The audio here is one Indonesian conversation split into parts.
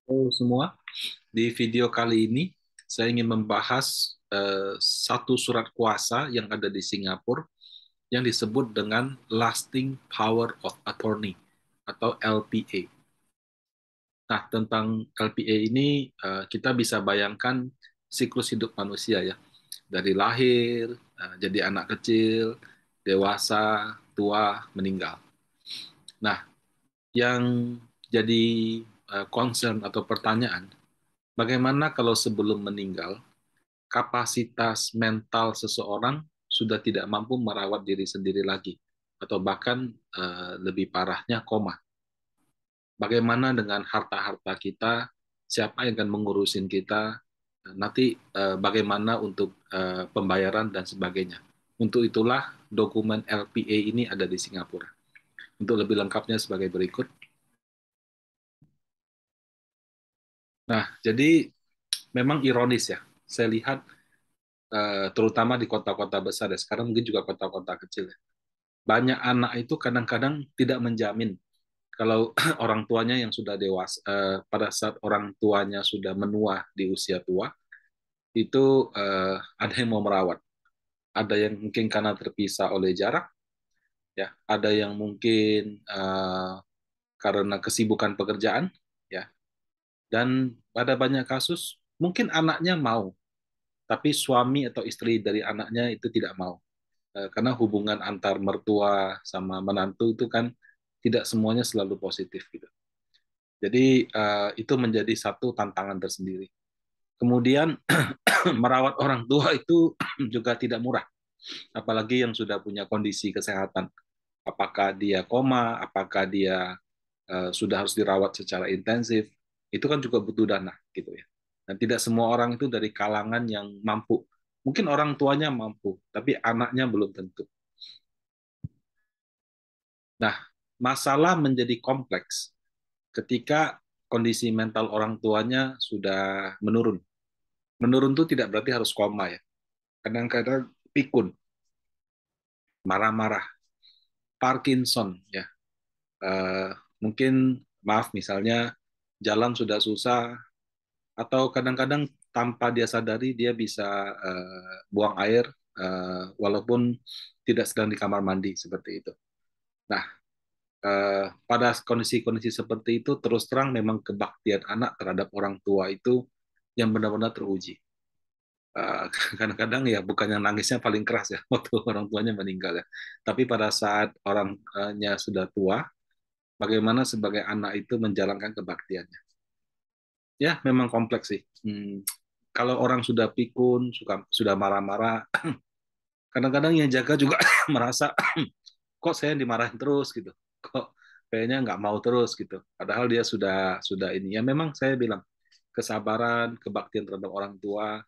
Halo semua, di video kali ini saya ingin membahas satu surat kuasa yang ada di Singapura yang disebut dengan Lasting Power of Attorney atau LPA. Nah, tentang LPA ini kita bisa bayangkan siklus hidup manusia ya, dari lahir, jadi anak kecil, dewasa, tua, meninggal. Nah, yang jadi concern atau pertanyaan, bagaimana kalau sebelum meninggal kapasitas mental seseorang sudah tidak mampu merawat diri sendiri lagi, atau bahkan lebih parahnya koma. Bagaimana dengan harta-harta kita? Siapa yang akan mengurusin kita? Nanti bagaimana untuk pembayaran dan sebagainya. Untuk itulah dokumen LPA ini ada di Singapura. Untuk lebih lengkapnya sebagai berikut. Nah, jadi memang ironis ya. Saya lihat terutama di kota-kota besar ya. Sekarang mungkin juga kota-kota kecil ya. Banyak anak itu kadang-kadang tidak menjamin kalau orang tuanya yang sudah dewasa, pada saat orang tuanya sudah menua di usia tua, itu ada yang mau merawat. Ada yang mungkin karena terpisah oleh jarak, ya. Ada yang mungkin karena kesibukan pekerjaan, ya. Dan pada banyak kasus mungkin anaknya mau, tapi suami atau istri dari anaknya itu tidak mau. Karena hubungan antar mertua sama menantu itu kan tidak semuanya selalu positif gitu. Jadi itu menjadi satu tantangan tersendiri. Kemudian merawat orang tua itu juga tidak murah, apalagi yang sudah punya kondisi kesehatan. Apakah dia koma, apakah dia sudah harus dirawat secara intensif, itu kan juga butuh dana gitu ya. Dan tidak semua orang itu dari kalangan yang mampu. Mungkin orang tuanya mampu, tapi anaknya belum tentu. Nah, masalah menjadi kompleks ketika kondisi mental orang tuanya sudah menurun. Menurun itu tidak berarti harus koma ya. Kadang-kadang pikun, marah-marah, Parkinson ya. Eh, Mungkin maaf misalnya jalan sudah susah atau kadang-kadang tanpa dia sadari dia bisa buang air walaupun tidak sedang di kamar mandi seperti itu. Nah, pada kondisi-kondisi seperti itu terus terang memang kebaktian anak terhadap orang tua itu yang benar-benar teruji. Eh, Kadang-kadang ya bukannya nangisnya paling keras ya waktu orang tuanya meninggal ya, tapi pada saat orangnya sudah tua, bagaimana sebagai anak itu menjalankan kebaktiannya. Ya memang kompleks sih. Kalau orang sudah pikun, sudah marah-marah, kadang-kadang yang jaga juga merasa kok saya dimarahin terus gitu, kok kayaknya nggak mau terus gitu. Padahal dia sudah ini. Ya memang saya bilang kesabaran, kebaktian terhadap orang tua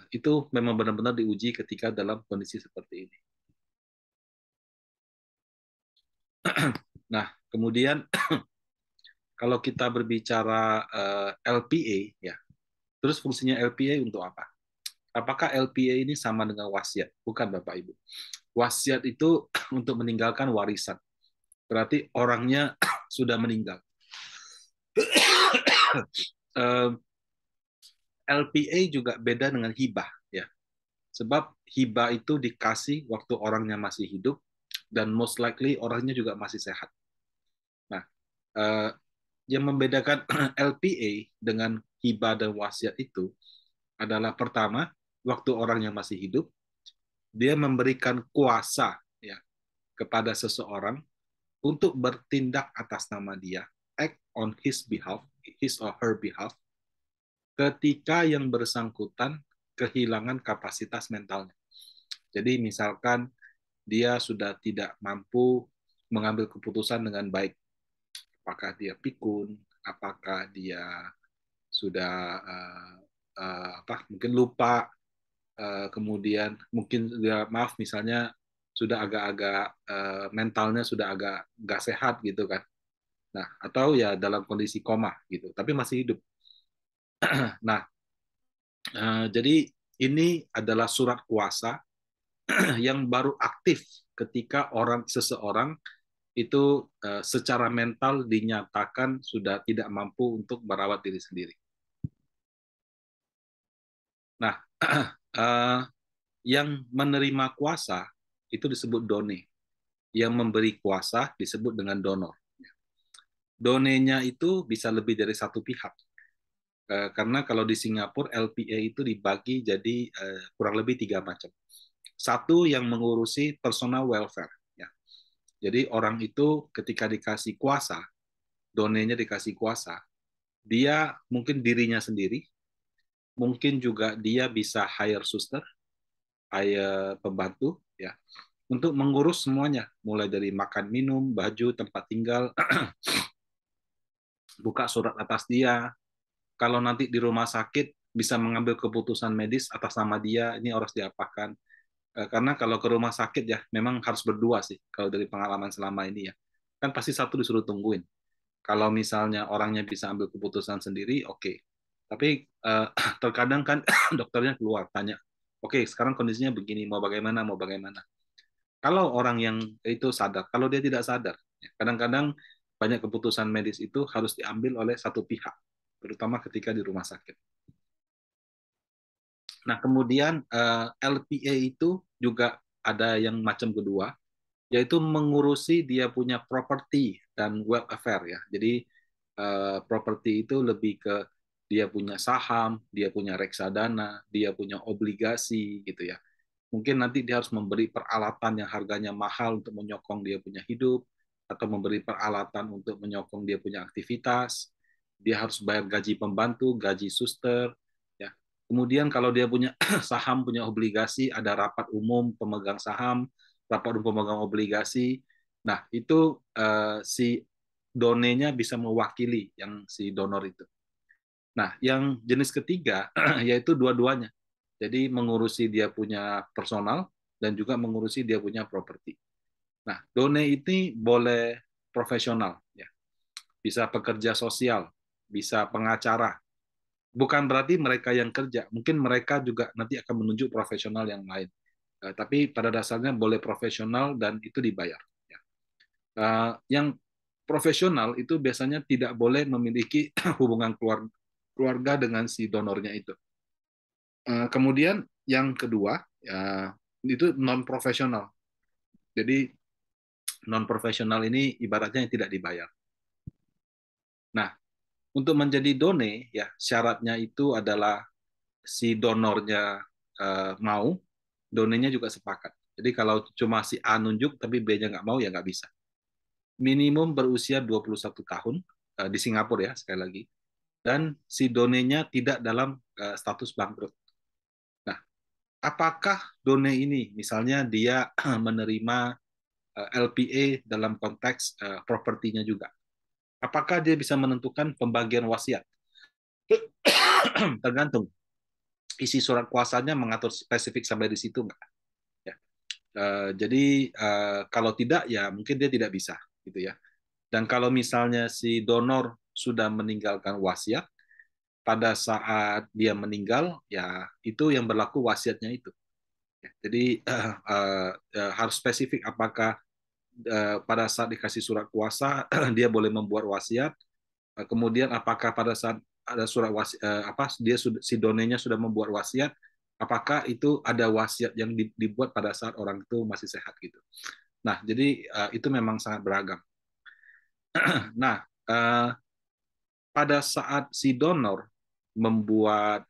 itu memang benar-benar diuji ketika dalam kondisi seperti ini. Nah, kemudian kalau kita berbicara LPA, ya, terus fungsinya LPA untuk apa? Apakah LPA ini sama dengan wasiat? Bukan, Bapak Ibu. Wasiat itu untuk meninggalkan warisan. Berarti orangnya sudah meninggal. LPA juga beda dengan hibah, ya. Sebab hibah itu dikasih waktu orangnya masih hidup dan most likely orangnya juga masih sehat. Nah, eh, yang membedakan LPA dengan hibah dan wasiat itu adalah pertama, waktu orang yang masih hidup, dia memberikan kuasa ya kepada seseorang untuk bertindak atas nama dia, act on his behalf, his or her behalf, ketika yang bersangkutan kehilangan kapasitas mentalnya. Jadi misalkan dia sudah tidak mampu mengambil keputusan dengan baik, apakah dia pikun, apakah dia sudah apa mungkin lupa, kemudian mungkin dia maaf misalnya sudah agak-agak mentalnya sudah agak nggak sehat gitu kan. Nah, atau ya dalam kondisi koma gitu, tapi masih hidup. Nah, jadi ini adalah surat kuasa yang baru aktif ketika seseorang itu secara mental dinyatakan sudah tidak mampu untuk merawat diri sendiri. Nah, yang menerima kuasa itu disebut done, yang memberi kuasa disebut dengan donor. Donenya itu bisa lebih dari satu pihak. Karena kalau di Singapura LPA itu dibagi jadi kurang lebih 3 macam. Satu yang mengurusi personal welfare. Ya. Jadi orang itu ketika dikasih kuasa, donenya dikasih kuasa, dia mungkin dirinya sendiri, mungkin juga dia bisa hire suster, hire pembantu, ya, untuk mengurus semuanya, mulai dari makan minum, baju, tempat tinggal, buka surat atas dia. Kalau nanti di rumah sakit bisa mengambil keputusan medis atas nama dia, ini harus diapakan. Karena kalau ke rumah sakit ya memang harus berdua sih kalau dari pengalaman selama ini ya. Kan pasti satu disuruh tungguin. Kalau misalnya orangnya bisa ambil keputusan sendiri, oke. Okay. Tapi terkadang kan dokternya keluar tanya, oke, okay, sekarang kondisinya begini, mau bagaimana, mau bagaimana. Kalau orang yang itu sadar, kalau dia tidak sadar, ya, kadang-kadang banyak keputusan medis itu harus diambil oleh satu pihak, terutama ketika di rumah sakit. Nah, kemudian LPA itu juga ada yang macam kedua, yaitu mengurusi dia punya properti dan wealth affair ya. Jadi properti itu lebih ke dia punya saham, dia punya reksadana, dia punya obligasi gitu ya. Mungkin nanti dia harus memberi peralatan yang harganya mahal untuk menyokong dia punya hidup, atau memberi peralatan untuk menyokong dia punya aktivitas. Dia harus bayar gaji pembantu, gaji suster, ya. Kemudian kalau dia punya saham, punya obligasi, ada rapat umum pemegang saham, rapat umum pemegang obligasi. Nah, itu si donenya bisa mewakili yang si donor itu. Nah, yang jenis ketiga yaitu dua-duanya. Jadi mengurusi dia punya personal dan juga mengurusi dia punya properti. Nah, done ini boleh profesional, ya. Bisa pekerja sosial, bisa pengacara. Bukan berarti mereka yang kerja, mungkin mereka juga nanti akan menunjuk profesional yang lain. Tapi pada dasarnya boleh profesional dan itu dibayar. Ya. Yang profesional itu biasanya tidak boleh memiliki hubungan keluarga dengan si donornya itu. Kemudian yang kedua ya, itu non profesional. Jadi non profesional ini ibaratnya yang tidak dibayar. Nah, untuk menjadi done ya syaratnya itu adalah si donornya mau, donenya juga sepakat. Jadi kalau cuma si A nunjuk tapi B-nya nggak mau ya nggak bisa. Minimum berusia 21 tahun di Singapura ya sekali lagi. Dan si donenya tidak dalam status bangkrut. Nah, apakah done ini misalnya dia menerima LPA dalam konteks propertinya juga? Apakah dia bisa menentukan pembagian wasiat? Tergantung. Isi surat kuasanya mengatur spesifik sampai di situ nggak? Ya. Jadi kalau tidak ya mungkin dia tidak bisa gitu ya. Dan kalau misalnya si donor sudah meninggalkan wasiat, pada saat dia meninggal ya itu yang berlaku wasiatnya itu. Ya, jadi harus spesifik apakah pada saat dikasih surat kuasa dia boleh membuat wasiat. Kemudian apakah pada saat ada surat wasiat apa dia si donenya sudah membuat wasiat, apakah itu ada wasiat yang dibuat pada saat orang itu masih sehat gitu. Nah, jadi itu memang sangat beragam. Nah, pada saat si donor membuat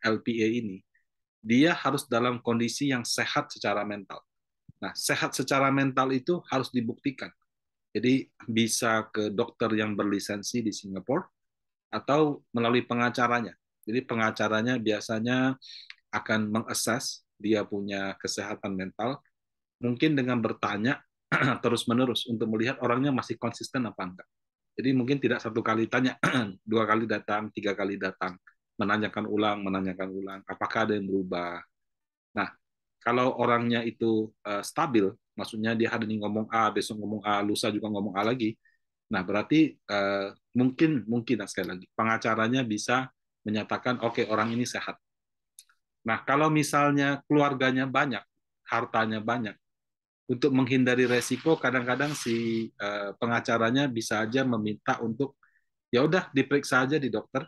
LPA ini, dia harus dalam kondisi yang sehat secara mental. Nah, sehat secara mental itu harus dibuktikan. Jadi bisa ke dokter yang berlisensi di Singapura atau melalui pengacaranya. Jadi pengacaranya biasanya akan mengakses dia punya kesehatan mental, mungkin dengan bertanya terus-menerus untuk melihat orangnya masih konsisten apa enggak. Jadi mungkin tidak satu kali tanya, 2 kali datang, 3 kali datang, menanyakan ulang, apakah ada yang berubah. Nah, kalau orangnya itu stabil, maksudnya dia hari ini ngomong A, besok ngomong A, lusa juga ngomong A lagi. Nah, berarti mungkin sekali lagi pengacaranya bisa menyatakan oke, orang ini sehat. Nah, kalau misalnya keluarganya banyak, hartanya banyak, untuk menghindari resiko, kadang-kadang si pengacaranya bisa aja meminta untuk ya udah diperiksa aja di dokter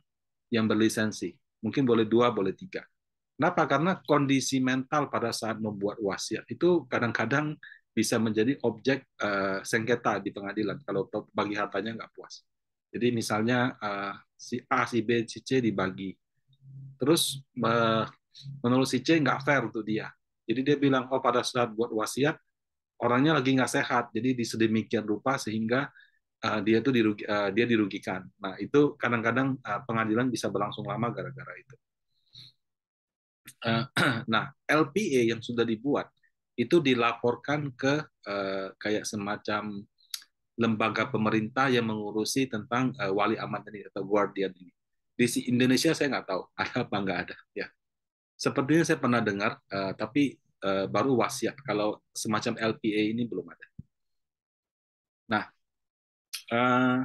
yang berlisensi. Mungkin boleh 2, boleh 3. Kenapa? Karena kondisi mental pada saat membuat wasiat itu kadang-kadang bisa menjadi objek sengketa di pengadilan kalau bagi hartanya nggak puas. Jadi misalnya si A, si B, si C dibagi. Terus menurut si C nggak fair untuk dia. Jadi dia bilang, oh pada saat buat wasiat, orangnya lagi nggak sehat. Jadi sedemikian rupa sehingga dia dirugikan. Nah itu kadang-kadang pengadilan bisa berlangsung lama gara-gara itu. Nah, LPA yang sudah dibuat itu dilaporkan ke kayak semacam lembaga pemerintah yang mengurusi tentang wali amanat ini atau guardian ini. Di Indonesia saya nggak tahu ada apa nggak ada. Ya, sepertinya saya pernah dengar, tapi baru wasiat. Kalau semacam LPA ini belum ada. Nah, uh,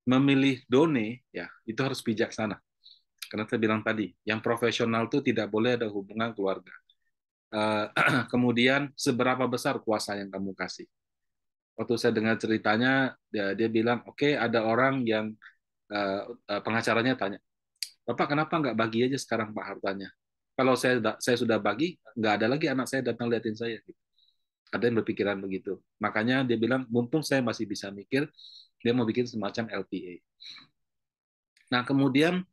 memilih done ya itu harus bijaksana. Karena saya bilang tadi, yang profesional itu tidak boleh ada hubungan keluarga. Kemudian seberapa besar kuasa yang kamu kasih. Waktu saya dengar ceritanya, dia bilang, oke, ada orang yang pengacaranya tanya, Bapak kenapa nggak bagi aja sekarang Pak hartanya? Kalau saya sudah bagi, nggak ada lagi anak saya datang liatin saya. Ada yang berpikiran begitu. Makanya dia bilang, mumpung saya masih bisa mikir, dia mau bikin semacam LPA. Nah, kemudian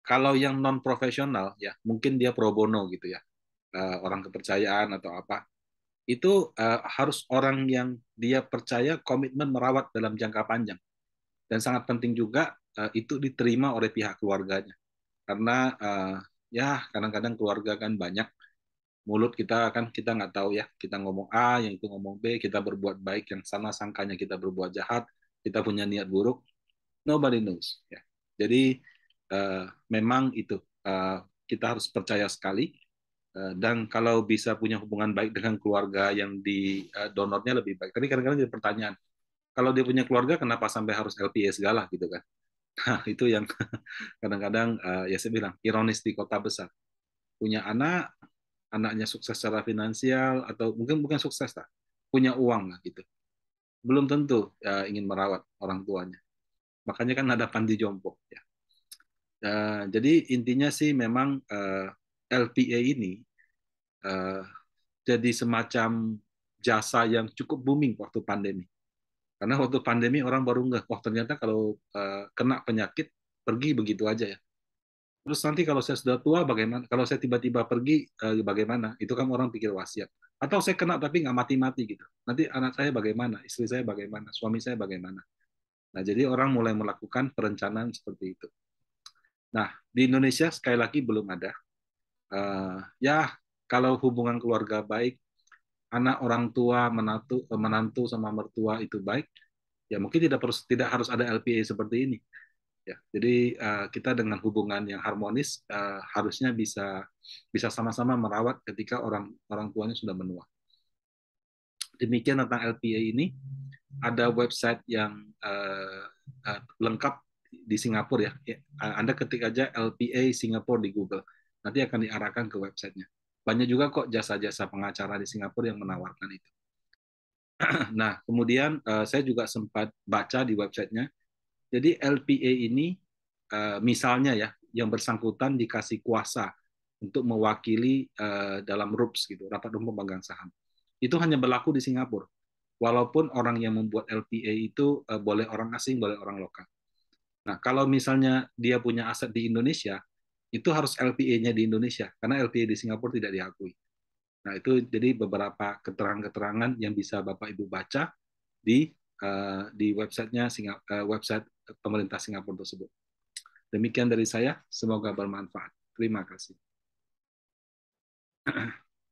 kalau yang non profesional ya, mungkin dia pro bono gitu ya, orang kepercayaan atau apa. Itu harus orang yang dia percaya komitmen merawat dalam jangka panjang. Dan sangat penting juga itu diterima oleh pihak keluarganya. Karena ya kadang-kadang keluarga kan banyak, mulut kita kan kita nggak tahu ya, kita ngomong A, yang itu ngomong B, kita berbuat baik, yang sama sangkanya kita berbuat jahat, kita punya niat buruk, nobody knows. Ya. Jadi memang itu kita harus percaya sekali. Dan kalau bisa punya hubungan baik dengan keluarga yang di donornya lebih baik. Tapi kadang-kadang jadi pertanyaan, kalau dia punya keluarga, kenapa sampai harus LPA segala gitu kan? Nah, itu yang kadang-kadang ya saya bilang ironis di kota besar. Punya anak, anaknya sukses secara finansial atau mungkin bukan sukses lah, punya uang lah gitu. Belum tentu ingin merawat orang tuanya. Makanya kan ada panti jompo ya. Jadi intinya sih memang LPA ini uh, jadi semacam jasa yang cukup booming waktu pandemi. Karena waktu pandemi orang baru nggak, wah ternyata kalau kena penyakit pergi begitu aja ya. Terus nanti kalau saya sudah tua bagaimana? Kalau saya tiba-tiba pergi bagaimana? Itu kan orang pikir wasiat. Atau saya kena tapi nggak mati-mati gitu. Nanti anak saya bagaimana? Istri saya bagaimana? Suami saya bagaimana? Nah jadi orang mulai melakukan perencanaan seperti itu. Nah di Indonesia sekali lagi belum ada. Ya kalau hubungan keluarga baik, anak orang tua menantu sama mertua itu baik, ya mungkin tidak harus ada LPA seperti ini. Ya, jadi kita dengan hubungan yang harmonis harusnya bisa sama-sama merawat ketika orang orang tuanya sudah menua. Demikian tentang LPA ini. Ada website yang lengkap di Singapura ya. Anda ketik aja LPA Singapura di Google. Nanti akan diarahkan ke websitenya. Banyak juga kok jasa-jasa pengacara di Singapura yang menawarkan itu. Nah, kemudian saya juga sempat baca di websitenya. Jadi LPA ini misalnya ya, yang bersangkutan dikasih kuasa untuk mewakili dalam RUPS gitu, Rapat Umum Pemegang Saham. Itu hanya berlaku di Singapura. Walaupun orang yang membuat LPA itu boleh orang asing, boleh orang lokal. Nah, kalau misalnya dia punya aset di Indonesia, itu harus LPA-nya di Indonesia, karena LPA di Singapura tidak diakui. Nah, itu jadi beberapa keterangan-keterangan yang bisa Bapak Ibu baca di websitenya website pemerintah Singapura tersebut. Demikian dari saya, semoga bermanfaat. Terima kasih.